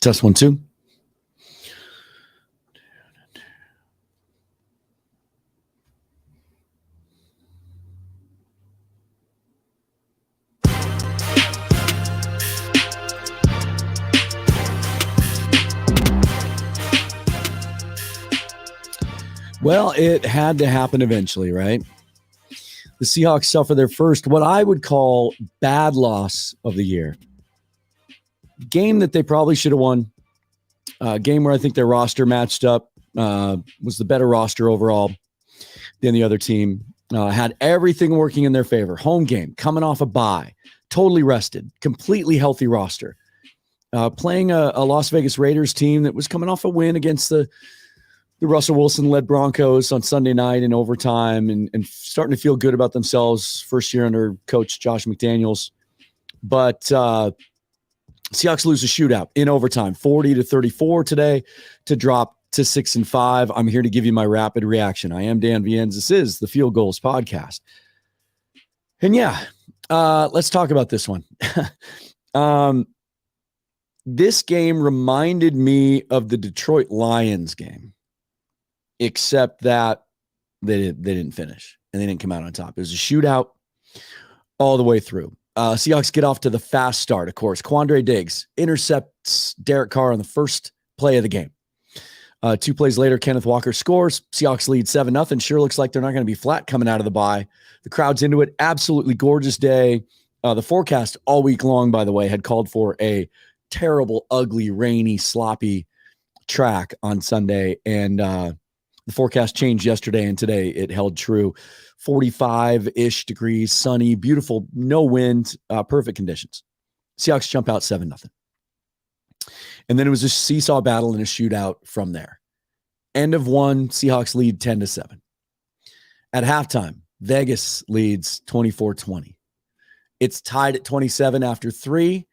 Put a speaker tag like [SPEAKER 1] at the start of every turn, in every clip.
[SPEAKER 1] Test 1, 2. Well, it had to happen eventually, right? The Seahawks suffer their first, what I would call, bad loss of the year. Game that they probably should have won. Game where I think their roster matched up, was the better roster overall than the other team. Had everything working in their favor. Home game, coming off a bye, totally rested, completely healthy roster. Playing a Las Vegas Raiders team that was coming off a win against the Russell Wilson-led Broncos on Sunday night in overtime and starting to feel good about themselves first year under coach Josh McDaniels. But Seahawks lose a shootout in overtime, 40-34 today to drop to 6-5. I'm here to give you my rapid reaction. I am Dan Viennes. This is the Field Gulls podcast. And let's talk about this one. This game reminded me of the Detroit Lions game, except that they didn't finish and they didn't come out on top. It was a shootout all the way through. Seahawks get off to the fast start, of course. Quandre Diggs intercepts Derek Carr on the first play of the game. 2 plays later, Kenneth Walker scores. Seahawks lead 7-0. Sure looks like they're not going to be flat coming out of the bye. The crowd's into it. Absolutely gorgeous day. The forecast all week long, by the way, had called for a terrible, ugly, rainy, sloppy track on Sunday. And the forecast changed yesterday, and today it held true. 45-ish degrees, sunny, beautiful, no wind, perfect conditions. Seahawks jump out 7-0. And then it was a seesaw battle and a shootout from there. End of one, Seahawks lead 10-7. At halftime, Vegas leads 24-20. It's tied at 27 after 3,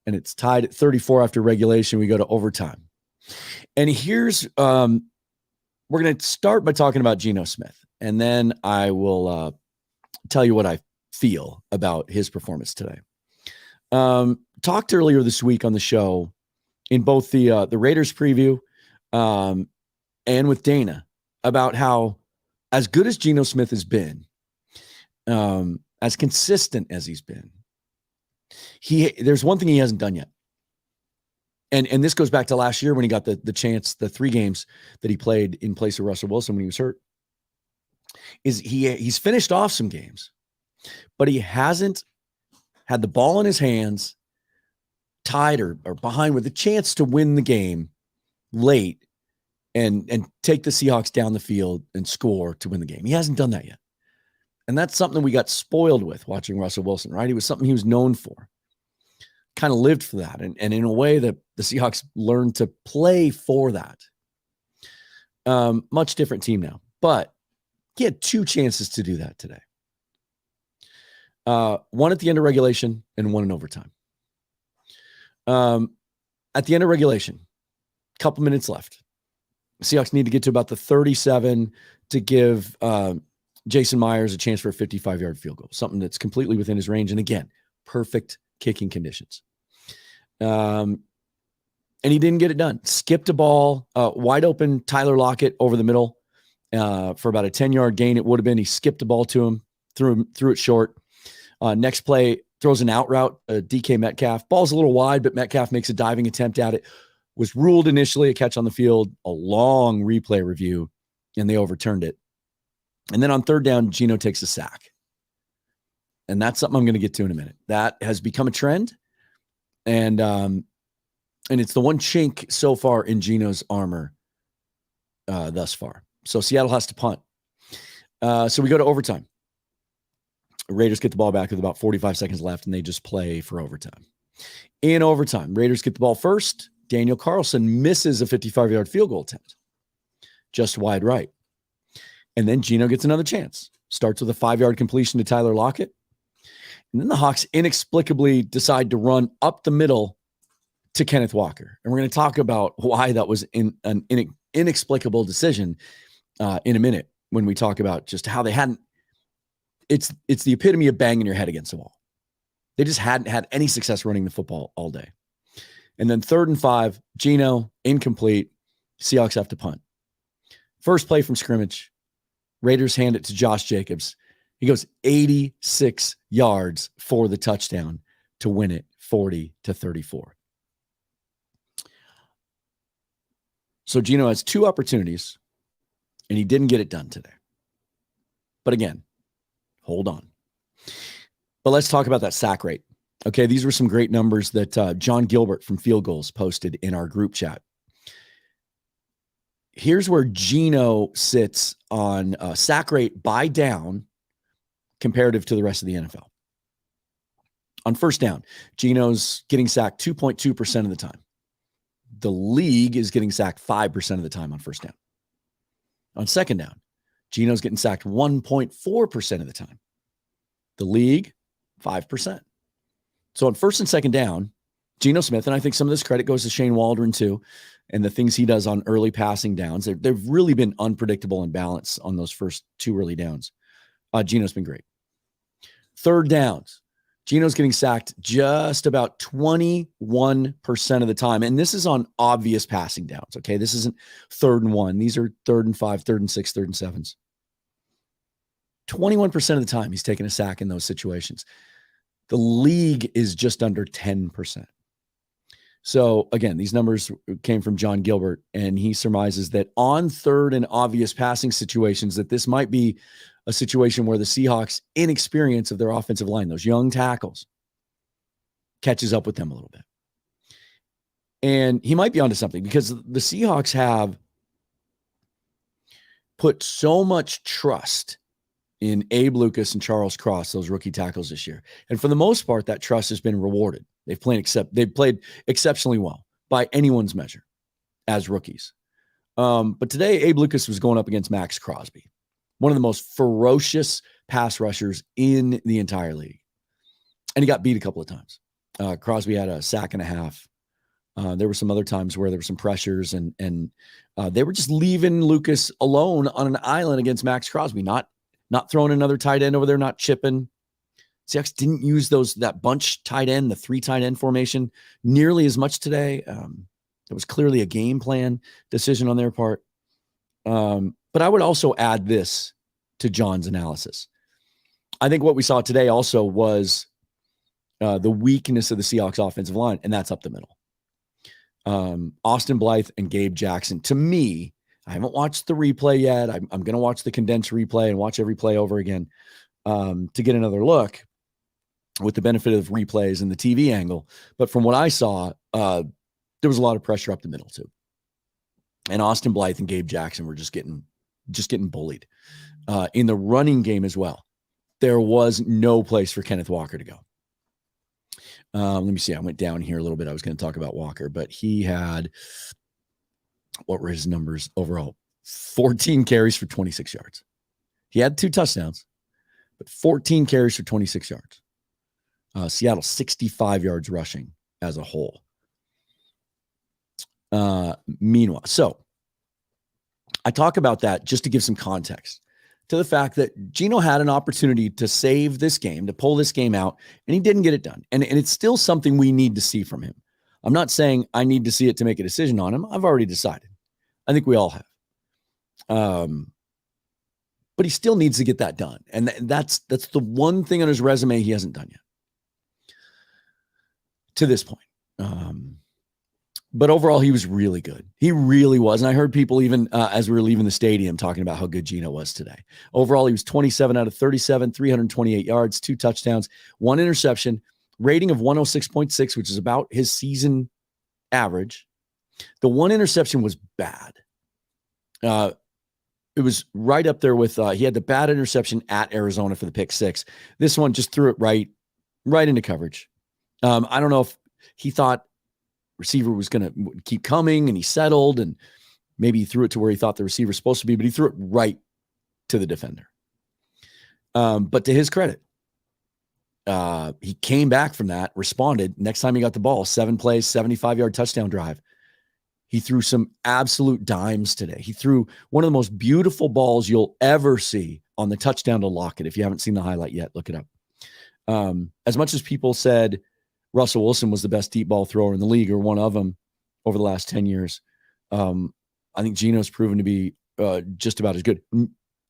[SPEAKER 1] and it's tied at 34 after regulation. We go to overtime. And here's we're going to start by talking about Geno Smith, and then I will tell you what I feel about his performance today. Talked earlier this week on the show in both the Raiders preview and with Dana about how, as good as Geno Smith has been, as consistent as he's been, there's one thing he hasn't done yet. And this goes back to last year when he got the chance, the 3 games that he played in place of Russell Wilson when he was hurt, is he's finished off some games, but he hasn't had the ball in his hands, tied or behind with a chance to win the game late and take the Seahawks down the field and score to win the game. He hasn't done that yet. And that's something we got spoiled with watching Russell Wilson, right? It was something he was known for. Kind of lived for that. And in a way that the Seahawks learned to play for that. Much different team now. But he had 2 chances to do that today. One at the end of regulation and one in overtime. At the end of regulation, a couple minutes left. Seahawks need to get to about the 37 to give Jason Myers a chance for a 55-yard field goal, something that's completely within his range. And again, perfect kicking conditions. And he didn't get it done. Skipped a ball, wide open Tyler Lockett over the middle for about a 10-yard gain. It would have been. He skipped the ball to him, threw it short. Next play, throws an out route, DK Metcalf. Ball's a little wide, but Metcalf makes a diving attempt at it. Was ruled initially a catch on the field, a long replay review, and they overturned it. And then on third down, Geno takes a sack. And that's something I'm going to get to in a minute. That has become a trend. And it's the one chink so far in Geno's armor thus far. So Seattle has to punt. So we go to overtime. Raiders get the ball back with about 45 seconds left, and they just play for overtime. In overtime, Raiders get the ball first. Daniel Carlson misses a 55-yard field goal attempt. Just wide right. And then Geno gets another chance. Starts with a 5-yard completion to Tyler Lockett. And then the Hawks inexplicably decide to run up the middle to Kenneth Walker. And we're going to talk about why that was an inexplicable decision in a minute when we talk about just how they hadn't. It's the epitome of banging your head against the wall. They just hadn't had any success running the football all day. And then 3rd and 5, Geno, incomplete. Seahawks have to punt. First play from scrimmage. Raiders hand it to Josh Jacobs. He goes 86 yards for the touchdown to win it 40-34. So Geno has 2 opportunities, and he didn't get it done today. But again, hold on. But let's talk about that sack rate. Okay, these were some great numbers that John Gilbert from Field Goals posted in our group chat. Here's where Geno sits on sack rate by down comparative to the rest of the NFL. On first down, Geno's getting sacked 2.2% of the time. The league is getting sacked 5% of the time on first down. On second down, Geno's getting sacked 1.4% of the time. The league, 5%. So on first and second down, Geno Smith, and I think some of this credit goes to Shane Waldron too, and the things he does on early passing downs. They've really been unpredictable and balanced on those first 2 early downs. Geno's been great. Third downs, Geno's getting sacked just about 21% of the time. And this is on obvious passing downs, okay? This isn't 3rd and 1. These are 3rd and 5, 3rd and 6, 3rd and 7s. 21% of the time he's taking a sack in those situations. The league is just under 10%. So again, these numbers came from John Gilbert, and he surmises that on 3rd and obvious passing situations, that this might be a situation where the Seahawks' inexperience of their offensive line, those young tackles, catches up with them a little bit. And he might be onto something, because the Seahawks have put so much trust in Abe Lucas and Charles Cross, those rookie tackles this year. And for the most part, that trust has been rewarded. They've played exceptionally well by anyone's measure as rookies. But today, Abe Lucas was going up against Max Crosby, one of the most ferocious pass rushers in the entire league. And he got beat a couple of times. Crosby had a sack and a half. There were some other times where there were some pressures, and they were just leaving Lucas alone on an island against Max Crosby, not throwing another tight end over there, not chipping. Seahawks didn't use that bunch tight end, the 3 tight end formation, nearly as much today. It was clearly a game plan decision on their part. But I would also add this to John's analysis. I think what we saw today also was the weakness of the Seahawks offensive line, and that's up the middle. Austin Blythe and Gabe Jackson, to me, I haven't watched the replay yet. I'm going to watch the condensed replay and watch every play over again to get another look with the benefit of replays and the TV angle. But from what I saw, there was a lot of pressure up the middle too. And Austin Blythe and Gabe Jackson were just getting bullied. In the running game as well, there was no place for Kenneth Walker to go. Let me see. I went down here a little bit. I was going to talk about Walker, but he had, what were his numbers overall? 14 carries for 26 yards. He had 2 touchdowns, but 14 carries for 26 yards. Seattle, 65 yards rushing as a whole. Meanwhile, so I talk about that just to give some context to the fact that Geno had an opportunity to save this game, to pull this game out, and he didn't get it done. And it's still something we need to see from him. I'm not saying I need to see it to make a decision on him. I've already decided. I think we all have. But he still needs to get that done. And that's the one thing on his resume he hasn't done yet to this point. But overall, he was really good. He really was. And I heard people even as we were leaving the stadium talking about how good Geno was today. Overall, he was 27 out of 37, 328 yards, 2 touchdowns, 1 interception, rating of 106.6, which is about his season average. The 1 interception was bad. It was right up there with, he had the bad interception at Arizona for the pick 6. This one just threw it right into coverage. I don't know if he thought receiver was going to keep coming and he settled, and maybe he threw it to where he thought the receiver was supposed to be, but he threw it right to the defender. But to his credit, he came back from that, responded. Next time he got the ball, 7 plays, 75-yard touchdown drive. He threw some absolute dimes today. He threw one of the most beautiful balls you'll ever see on the touchdown to Lockett. If you haven't seen the highlight yet, look it up. As much as people said Russell Wilson was the best deep ball thrower in the league, or one of them, over the last 10 years. I think Geno's proven to be just about as good.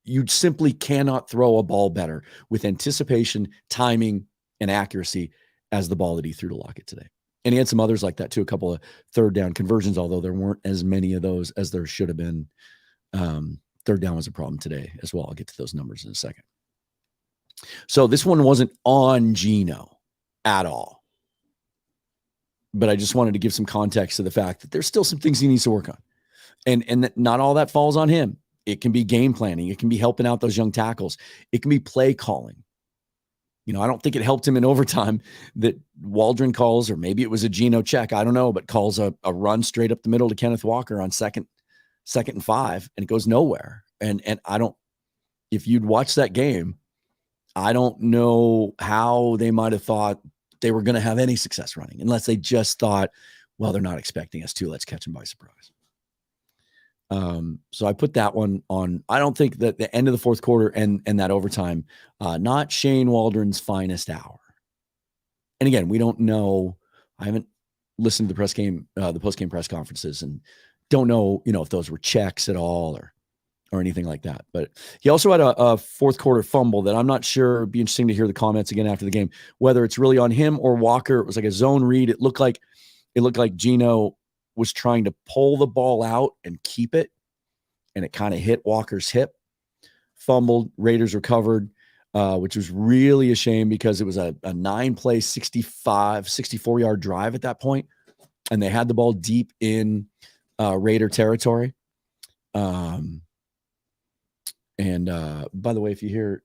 [SPEAKER 1] You simply cannot throw a ball better with anticipation, timing, and accuracy as the ball that he threw to Lockett today. And he had some others like that too, a couple of third down conversions, although there weren't as many of those as there should have been. Third down was a problem today as well. I'll get to those numbers in a second. So this one wasn't on Geno at all. But I just wanted to give some context to the fact that there's still some things he needs to work on. And that not all that falls on him. It can be game planning. It can be helping out those young tackles. It can be play calling. You know, I don't think it helped him in overtime that Waldron calls, or maybe it was a Geno check, I don't know, but calls a run straight up the middle to Kenneth Walker on second and 5, and it goes nowhere. And I don't, if you'd watch that game, I don't know how they might have thought they were going to have any success running, unless they just thought, well, they're not expecting us to. Let's catch them by surprise. So I put that one on. I don't think that the end of the fourth quarter and that overtime, not Shane Waldron's finest hour. And again, we don't know. I haven't listened to the post-game press conferences, and don't know, if those were checks at all or anything like that. But he also had a fourth quarter fumble that I'm not sure. It'd be interesting to hear the comments again after the game, whether it's really on him or Walker. It was like a zone read. It looked like Geno was trying to pull the ball out and keep it, and it kind of hit Walker's hip, fumbled. Raiders recovered, which was really a shame because it was a 9-play, 64-yard drive at that point, and they had the ball deep in Raider territory. And by the way, if you hear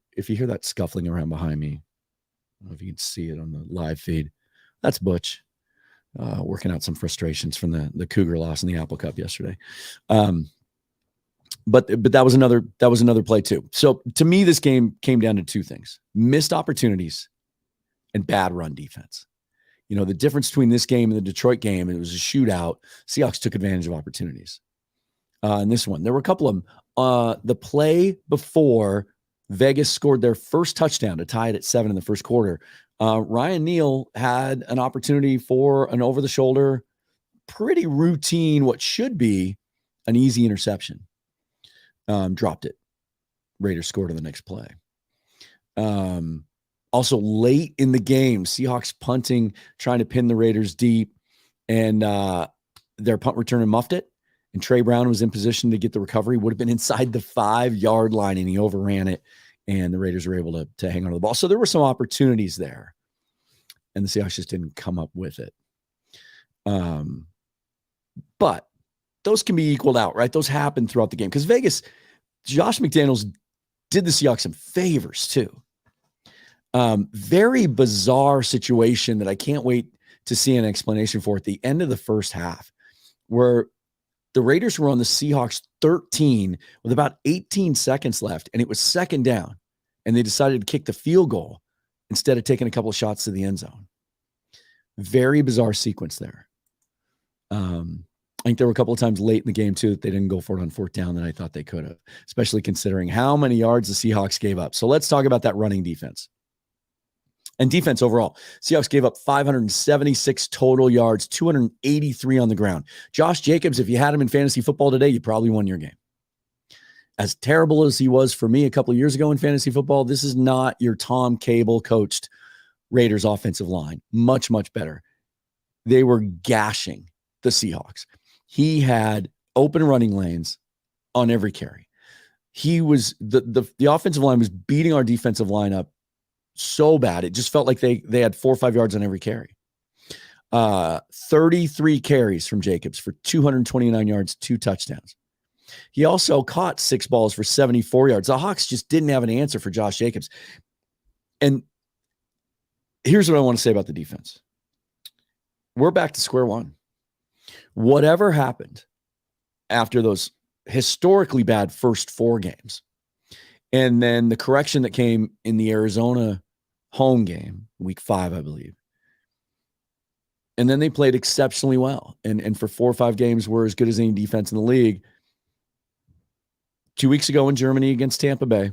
[SPEAKER 1] that scuffling around behind me, I don't know if you can see it on the live feed. That's Butch working out some frustrations from the Cougar loss in the Apple Cup yesterday. But that was another play too. So to me, this game came down to two things: missed opportunities and bad run defense. The difference between this game and the Detroit game, it was a shootout. Seahawks took advantage of opportunities. In this one, there were a couple of them. The play before Vegas scored their first touchdown to tie it at 7 in the first quarter, Ryan Neal had an opportunity for an over-the-shoulder, pretty routine, what should be an easy interception. Dropped it. Raiders scored on the next play. Also late in the game, Seahawks punting, trying to pin the Raiders deep, and their punt returner muffed it. And Trey Brown was in position to get the recovery, would have been inside the 5-yard line, and he overran it, and the Raiders were able to hang on to the ball. So there were some opportunities there, and the Seahawks just didn't come up with it. But those can be equaled out, right? Those happen throughout the game because Vegas, Josh McDaniels did the Seahawks some favors too. Very bizarre situation that I can't wait to see an explanation for at the end of the first half, where the Raiders were on the Seahawks 13 with about 18 seconds left, and it was second down, and they decided to kick the field goal instead of taking a couple of shots to the end zone. Very bizarre sequence there. I think there were a couple of times late in the game too that they didn't go for it on fourth down that I thought they could have, especially considering how many yards the Seahawks gave up. So let's talk about that running defense. And defense overall, Seahawks gave up 576 total yards, 283 on the ground. Josh Jacobs, if you had him in fantasy football today, you probably won your game. As terrible as he was for me a couple of years ago in fantasy football, this is not your Tom Cable coached Raiders offensive line. Much, much better. They were gashing the Seahawks. He had open running lanes on every carry. He was the offensive line was beating our defensive line up so bad. It just felt like they had 4 or 5 yards on every carry. 33 carries from Jacobs for 229 yards, 2 touchdowns. He also caught 6 balls for 74 yards. The Hawks just didn't have an answer for Josh Jacobs. And here's what I want to say about the defense. We're back to square one. Whatever happened after those historically bad first 4 games, and then the correction that came in the Arizona home game, week 5, I believe. And then they played exceptionally well. And for 4 or 5 games were as good as any defense in the league. 2 weeks ago in Germany against Tampa Bay,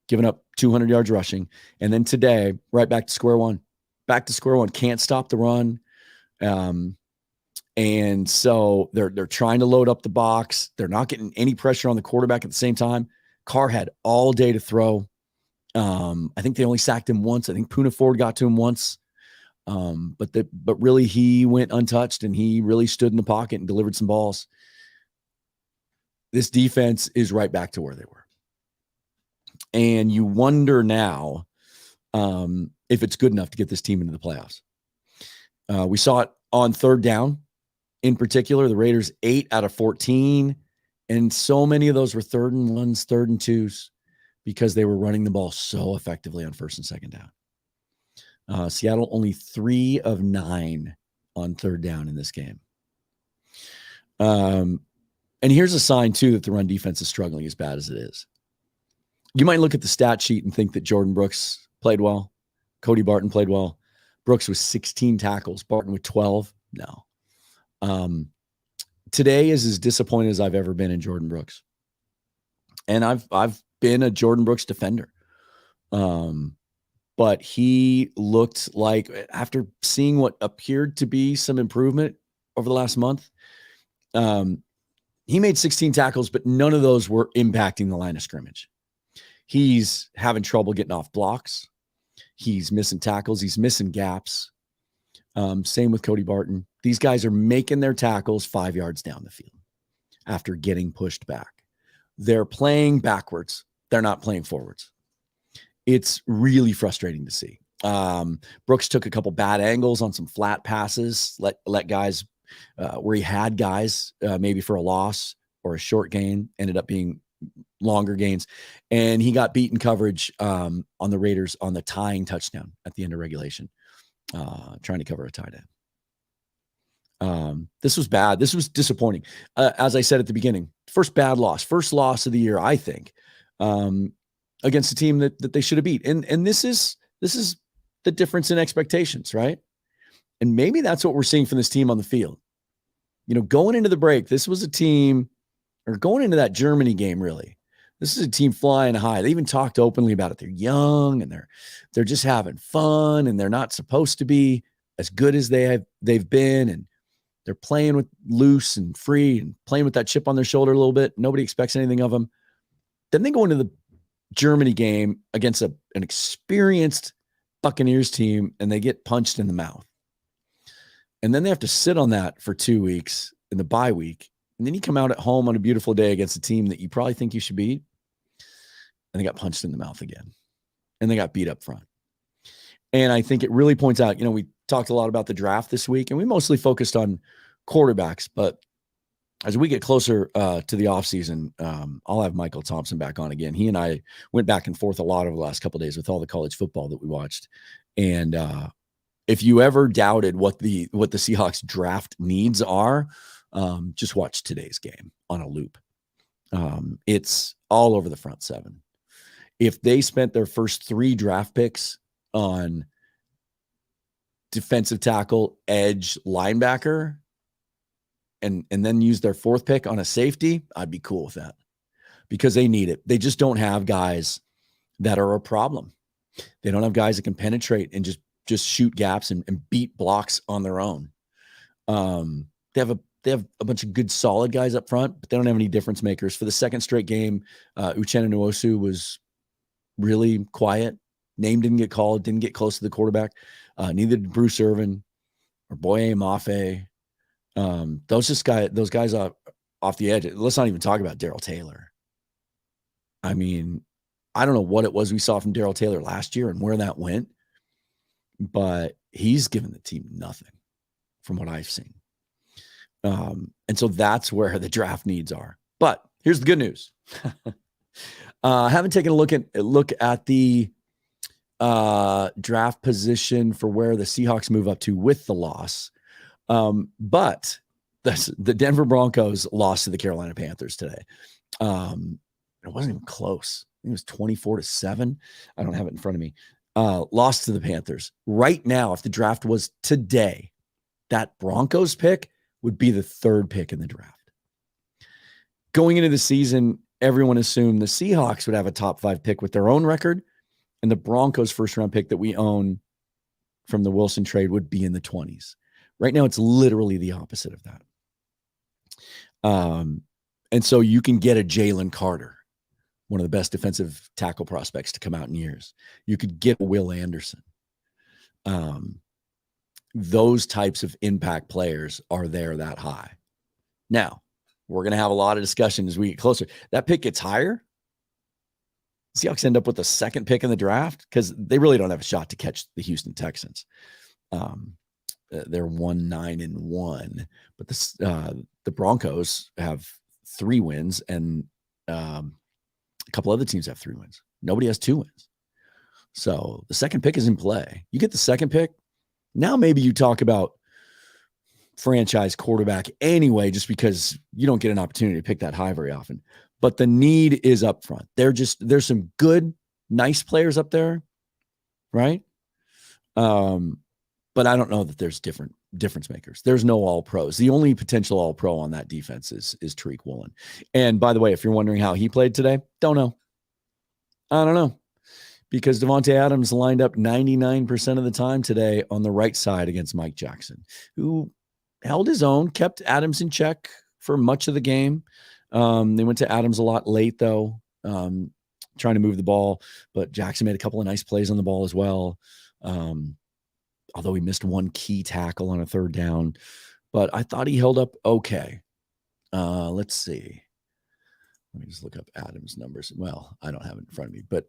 [SPEAKER 1] giving up 200 yards rushing. And then today, right back to square one. back to square one, can't stop the run. And so they're trying to load up the box. They're not getting any pressure on the quarterback at the same time. Carr had all day to throw. I think they only sacked him once. I think Poona Ford got to him once. But really he went untouched, and he really stood in the pocket and delivered some balls. This defense is right back to where they were. And you wonder now if it's good enough to get this team into the playoffs. We saw it on third down. In particular, the Raiders 8 out of 14. And so many of those were 3rd and 1s, 3rd and 2s, because they were running the ball so effectively on 1st and 2nd down. Seattle only 3 of 9 on 3rd down in this game. And here's a sign, too, that the run defense is struggling as bad as it is. You might look at the stat sheet and think that Jordan Brooks played well. Cody Barton played well. Brooks with 16 tackles. Barton with 12. No. Today is as disappointed as I've ever been in Jordan Brooks. And I've been a Jordan Brooks defender. But he looked like, after seeing what appeared to be some improvement over the last month, he made 16 tackles, but none of those were impacting the line of scrimmage. He's having trouble getting off blocks. He's missing tackles. He's missing gaps. Same with Cody Barton. These guys are making their tackles 5 yards down the field after getting pushed back. They're playing backwards. They're not playing forwards. It's really frustrating to see. Brooks took a couple bad angles on some flat passes, let guys where he had guys maybe for a loss or a short gain, ended up being longer gains. And he got beaten coverage on the Raiders on the tying touchdown at the end of regulation, trying to cover a tight end. This was bad. This was disappointing. As I said at the beginning, first loss of the year, I think, against a team that they should have beat. And this is the difference in expectations, right? And maybe that's what we're seeing from this team on the field. You know, going into the break, this was a team, or going into that Germany game, really, this is a team flying high. They even talked openly about it. They're young and they're just having fun, and they're not supposed to be as good as they've been, and they're playing with loose and free and playing with that chip on their shoulder a little bit. Nobody expects anything of them. Then they go into the Germany game against an experienced Buccaneers team, and they get punched in the mouth. And then they have to sit on that for 2 weeks in the bye week. And then you come out at home on a beautiful day against a team that you probably think you should beat, and they got punched in the mouth again. And they got beat up front. And I think it really points out, we talked a lot about the draft this week, and we mostly focused on quarterbacks. But as we get closer to the offseason, I'll have Michael Thompson back on again. He and I went back and forth a lot over the last couple of days with all the college football that we watched. And if you ever doubted what the Seahawks draft needs are, just watch today's game on a loop. It's all over the front seven. If they spent their first 3 draft picks on defensive tackle, edge, linebacker, and then use their 4th pick on a safety, I'd be cool with that, because they need it. They just don't have guys that are a problem. They don't have guys that can penetrate and just shoot gaps and beat blocks on their own. They have a bunch of good, solid guys up front, but they don't have any difference makers. For the second straight game, Uchenna Nwosu was really quiet. Name didn't get called, didn't get close to the quarterback. Neither did Bruce Irvin or Boye Mafe. Those guys off the edge. Let's not even talk about Darrell Taylor. I mean, I don't know what it was we saw from Darrell Taylor last year and where that went, but he's given the team nothing from what I've seen. And so that's where the draft needs are. But here's the good news. Haven't taken a look at the draft position for where the Seahawks move up to with the loss. But the Denver Broncos lost to the Carolina Panthers today. It wasn't even close. I think it was 24-7. I don't have it in front of me. Lost to the Panthers. Right now, if the draft was today, that Broncos pick would be the 3rd pick in the draft. Going into the season, everyone assumed the Seahawks would have a top 5 pick with their own record, and the Broncos first round pick that we own from the Wilson trade would be in the 20s. Right now, it's literally the opposite of that. And so you can get a Jalen Carter, one of the best defensive tackle prospects to come out in years. You could get Will Anderson. Those types of impact players are there that high. Now, we're going to have a lot of discussion as we get closer. That pick gets higher. Seahawks end up with the second pick in the draft because they really don't have a shot to catch the Houston Texans. They're 1-9-1, but the Broncos have 3 wins, and a couple other teams have 3 wins. Nobody has 2 wins. So the second pick is in play. You get the second pick. Now maybe you talk about franchise quarterback anyway, just because you don't get an opportunity to pick that high very often. But the need is up front. There's some good, nice players up there, right? But I don't know that there's difference makers. There's no all pros. The only potential all pro on that defense is Tariq Woolen. And by the way, if you're wondering how he played today, don't know. I don't know. Because Davante Adams lined up 99% of the time today on the right side against Mike Jackson, who held his own, kept Adams in check for much of the game. They went to Adams a lot late, though, trying to move the ball. But Jackson made a couple of nice plays on the ball as well, although he missed one key tackle on a third down. But I thought he held up okay. Let's see. Let me just look up Adams' numbers. Well, I don't have it in front of me. But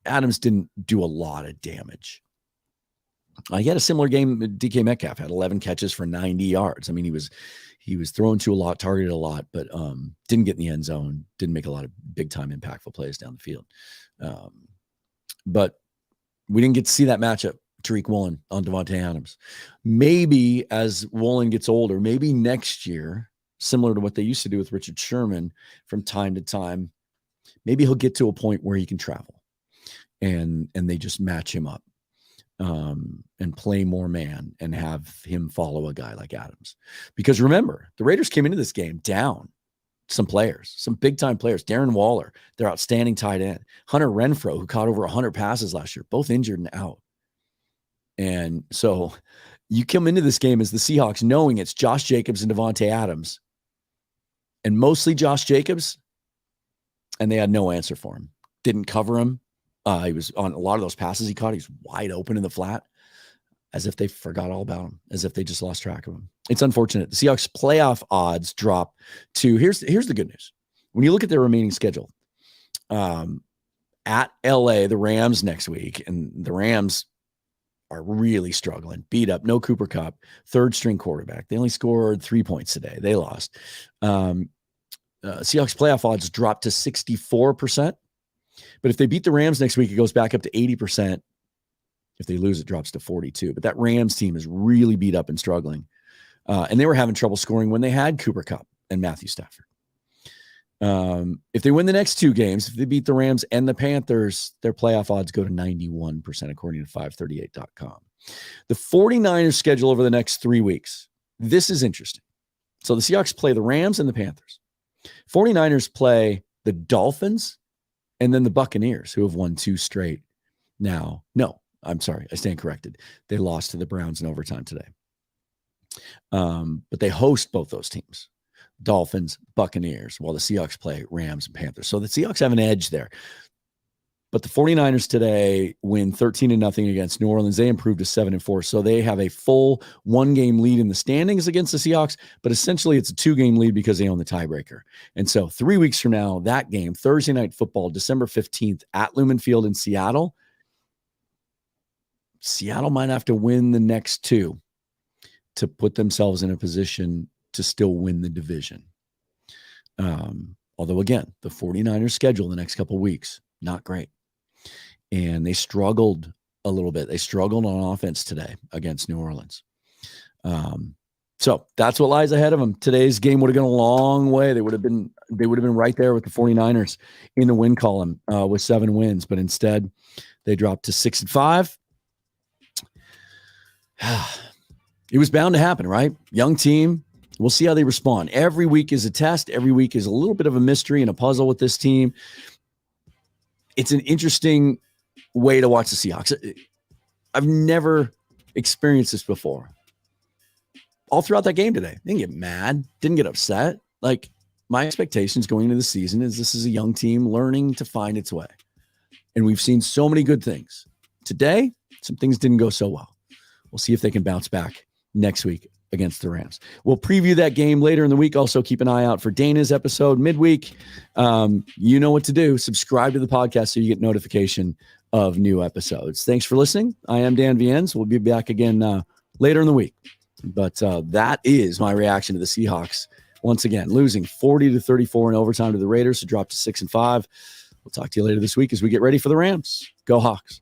[SPEAKER 1] Adams didn't do a lot of damage. He had a similar game. DK Metcalf had 11 catches for 90 yards. I mean, he was thrown to a lot, targeted a lot, but didn't get in the end zone, didn't make a lot of big-time impactful plays down the field. But we didn't get to see that matchup, Tariq Woolen on Davante Adams. Maybe as Woolen gets older, maybe next year, similar to what they used to do with Richard Sherman from time to time, maybe he'll get to a point where he can travel. And they just match him up and play more man and have him follow a guy like Adams. Because remember, the Raiders came into this game down some players, some big-time players. Darren Waller, their outstanding tight end. Hunter Renfrow, who caught over 100 passes last year, both injured and out. And so you come into this game as the Seahawks knowing it's Josh Jacobs and Davante Adams, and mostly Josh Jacobs, and they had no answer for him. Didn't cover him. He was on a lot of those passes he caught. He's wide open in the flat, as if they forgot all about him, as if they just lost track of him. It's unfortunate. The Seahawks playoff odds drop to, here's the good news. When you look at their remaining schedule, at LA, the Rams next week, and the Rams are really struggling, beat up, no Cooper Kupp, third string quarterback. They only scored 3 points today. They lost. Seahawks playoff odds dropped to 64%. But if they beat the Rams next week, it goes back up to 80%. If they lose, it drops to 42%. But that Rams team is really beat up and struggling. And they were having trouble scoring when they had Cooper Kupp and Matthew Stafford. If they win the next 2 games, if they beat the Rams and the Panthers, their playoff odds go to 91%, according to 538.com. The 49ers schedule over the next 3 weeks. This is interesting. So the Seahawks play the Rams and the Panthers. 49ers play the Dolphins and then the Buccaneers, who have won 2 straight now. No, I'm sorry. I stand corrected. They lost to the Browns in overtime today. But they host both those teams, Dolphins, Buccaneers, while the Seahawks play Rams and Panthers. So the Seahawks have an edge there. But the 49ers today win 13-0 against New Orleans. They improved to 7-4. So they have a full 1-game lead in the standings against the Seahawks, but essentially it's a 2-game lead because they own the tiebreaker. And so 3 weeks from now, that game, Thursday Night Football, December 15th at Lumen Field in Seattle, Seattle might have to win the next 2 to put themselves in a position to still win the division. Although, again, the 49ers schedule the next couple of weeks, not great. And they struggled a little bit. They struggled on offense today against New Orleans. So that's what lies ahead of them. Today's game would have gone a long way. They would have been right there with the 49ers in the win column with 7 wins. But instead, they dropped to 6-5. It was bound to happen, right? Young team. We'll see how they respond. Every week is a test. Every week is a little bit of a mystery and a puzzle with this team. It's an interesting way to watch the Seahawks. I've never experienced this before. All throughout that game today, didn't get mad, didn't get upset. Like, my expectations going into the season is this is a young team learning to find its way. And we've seen so many good things. Today, some things didn't go so well. We'll see if they can bounce back next week against the Rams. We'll preview that game later in the week. Also, keep an eye out for Dana's episode midweek. You know what to do. Subscribe to the podcast so you get notification of new episodes. Thanks for listening. I am Dan Viennes. We'll be back again later in the week. But that is my reaction to the Seahawks. Once again, losing 40-34 in overtime to the Raiders to drop to 6-5. We'll talk to you later this week as we get ready for the Rams. Go Hawks.